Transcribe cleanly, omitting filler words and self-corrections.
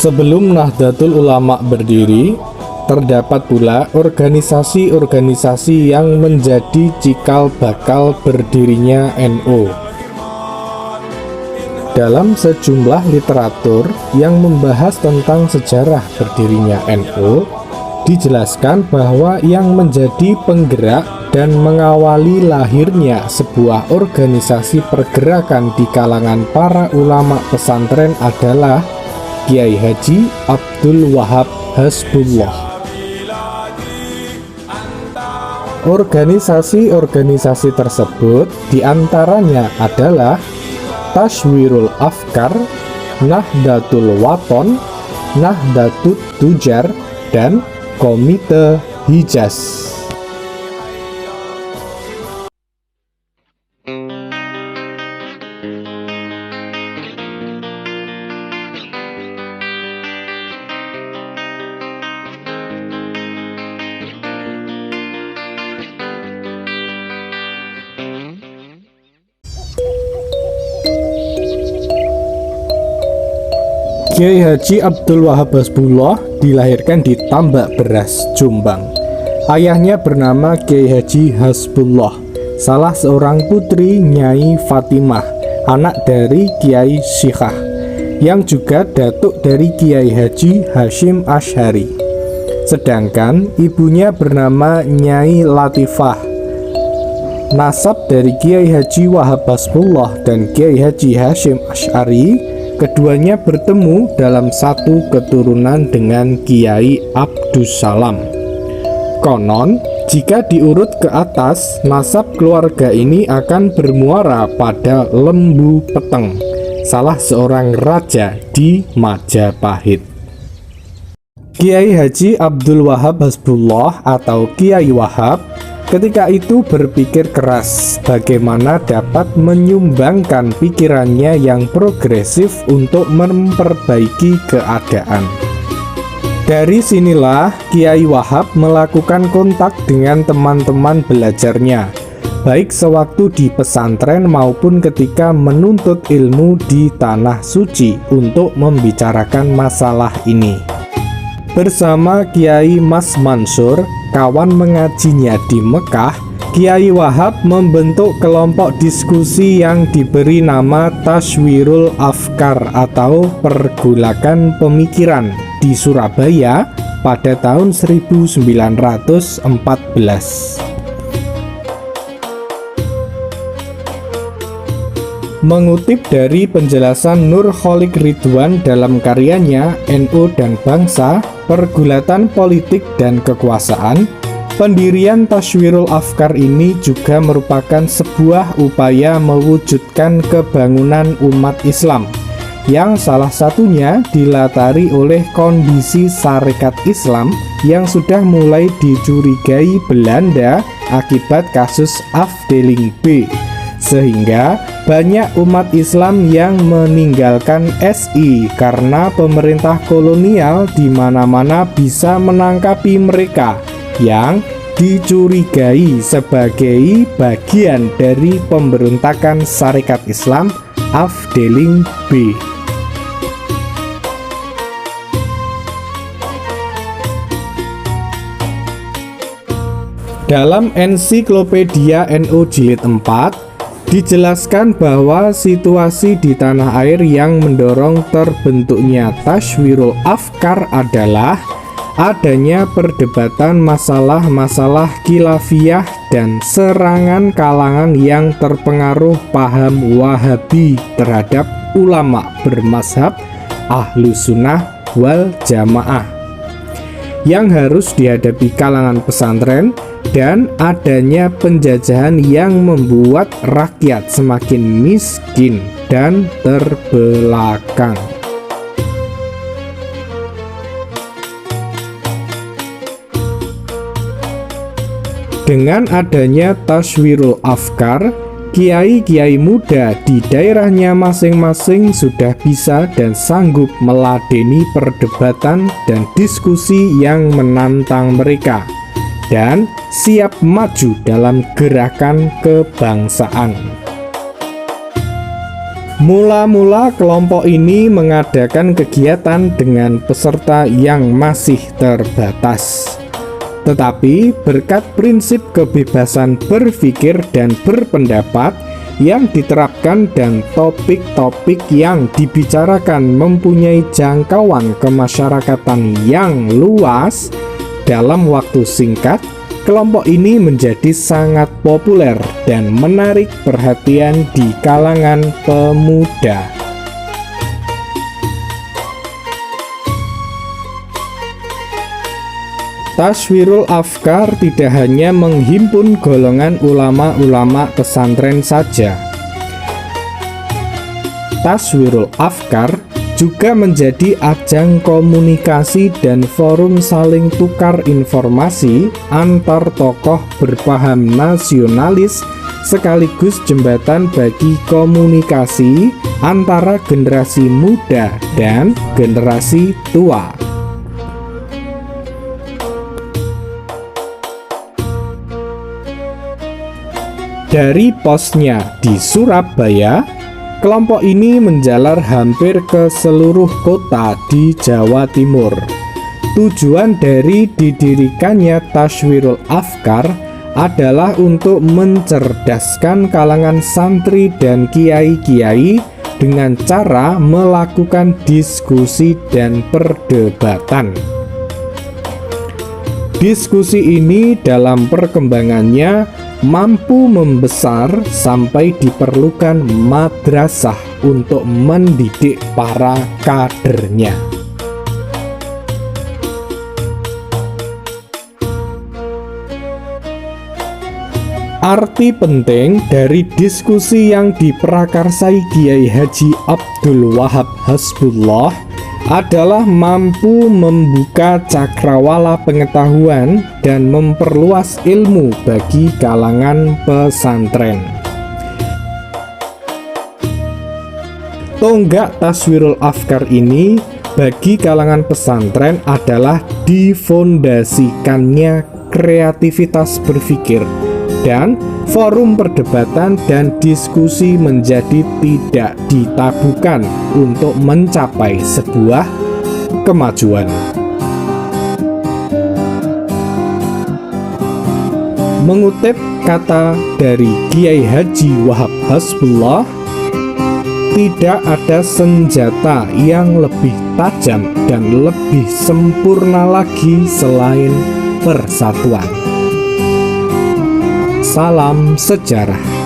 Sebelum Nahdlatul Ulama berdiri, terdapat pula organisasi-organisasi yang menjadi cikal bakal berdirinya NU. Dalam sejumlah literatur yang membahas tentang sejarah berdirinya NU, dijelaskan bahwa yang menjadi penggerak dan mengawali lahirnya sebuah organisasi pergerakan di kalangan para ulama pesantren adalah Kiai Haji Abdul Wahab Hasbullah. Organisasi-organisasi tersebut diantaranya adalah Tashwirul Afkar, Nahdlatul Wathon, Nahdlatut Tujar, dan Komite Hijaz. Kiai Haji Abdul Wahab Hasbullah dilahirkan di Tambak Beras, Jombang. Ayahnya bernama Kiai Haji Hasbullah, salah seorang putri Nyai Fatimah, anak dari Kiai Syikhah, yang juga datuk dari Kiai Haji Hashim Ash'ari. Sedangkan ibunya bernama Nyai Latifah. Nasab dari Kiai Haji Wahab Hasbullah dan Kiai Haji Hashim Ash'ari, keduanya bertemu dalam satu keturunan dengan Kiai Abdussalam. Konon, jika diurut ke atas, nasab keluarga ini akan bermuara pada Lembu Peteng, salah seorang raja di Majapahit. Kiai Haji Abdul Wahab Hasbullah atau Kiai Wahab ketika itu berpikir keras bagaimana dapat menyumbangkan pikirannya yang progresif untuk memperbaiki keadaan. Dari sinilah Kiai Wahab melakukan kontak dengan teman-teman belajarnya, baik sewaktu di pesantren maupun ketika menuntut ilmu di Tanah Suci untuk membicarakan masalah ini. Bersama Kiai Mas Mansur, kawan mengajinya di Mekah, Kiai Wahab membentuk kelompok diskusi yang diberi nama Tashwirul Afkar atau Pergulakan Pemikiran di Surabaya pada tahun 1914. Mengutip dari penjelasan Nur Kholik Ridwan dalam karyanya NU dan Bangsa, Pergulatan Politik dan Kekuasaan, pendirian Tashwirul Afkar ini juga merupakan sebuah upaya mewujudkan kebangunan umat Islam, yang salah satunya dilatari oleh kondisi Sarekat Islam yang sudah mulai dicurigai Belanda akibat kasus Afdeling B, sehingga banyak umat Islam yang meninggalkan SI karena pemerintah kolonial di mana-mana bisa menangkapi mereka yang dicurigai sebagai bagian dari pemberontakan Sarekat Islam Afdeling B. Dalam ensiklopedia NU Jilid 4 dijelaskan bahwa situasi di tanah air yang mendorong terbentuknya Tashwirul Afkar adalah adanya perdebatan masalah-masalah khilafiyah dan serangan kalangan yang terpengaruh paham Wahabi terhadap ulama bermazhab Ahlus Sunnah wal Jamaah yang harus dihadapi kalangan pesantren, dan adanya penjajahan yang membuat rakyat semakin miskin dan terbelakang. Dengan adanya Tashwirul Afkar, kiai-kiai muda di daerahnya masing-masing sudah bisa dan sanggup meladeni perdebatan dan diskusi yang menantang mereka, dan siap maju dalam gerakan kebangsaan. Mula-mula kelompok ini mengadakan kegiatan dengan peserta yang masih terbatas. Tetapi berkat prinsip kebebasan berpikir dan berpendapat yang diterapkan dan topik-topik yang dibicarakan mempunyai jangkauan kemasyarakatan yang luas, dalam waktu singkat, kelompok ini menjadi sangat populer dan menarik perhatian di kalangan pemuda. Tashwirul Afkar tidak hanya menghimpun golongan ulama-ulama pesantren saja. Tashwirul Afkar juga menjadi ajang komunikasi dan forum saling tukar informasi antar tokoh berpaham nasionalis, sekaligus jembatan bagi komunikasi antara generasi muda dan generasi tua. Dari posnya di Surabaya, kelompok ini menjalar hampir ke seluruh kota di Jawa Timur. Tujuan dari didirikannya Tashwirul Afkar adalah untuk mencerdaskan kalangan santri dan kiai-kiai dengan cara melakukan diskusi dan perdebatan. Diskusi ini dalam perkembangannya mampu membesar sampai diperlukan madrasah untuk mendidik para kadernya. Arti penting dari diskusi yang diprakarsai Kiai Haji Abdul Wahab Hasbullah adalah mampu membuka cakrawala pengetahuan dan memperluas ilmu bagi kalangan pesantren. Tonggak Tashwirul Afkar ini bagi kalangan pesantren adalah difondasikannya kreativitas berpikir, dan forum perdebatan dan diskusi menjadi tidak ditabukan untuk mencapai sebuah kemajuan. Mengutip kata dari Kiai Haji Wahab Hasbullah, tidak ada senjata yang lebih tajam dan lebih sempurna lagi selain persatuan. Salam sejarah.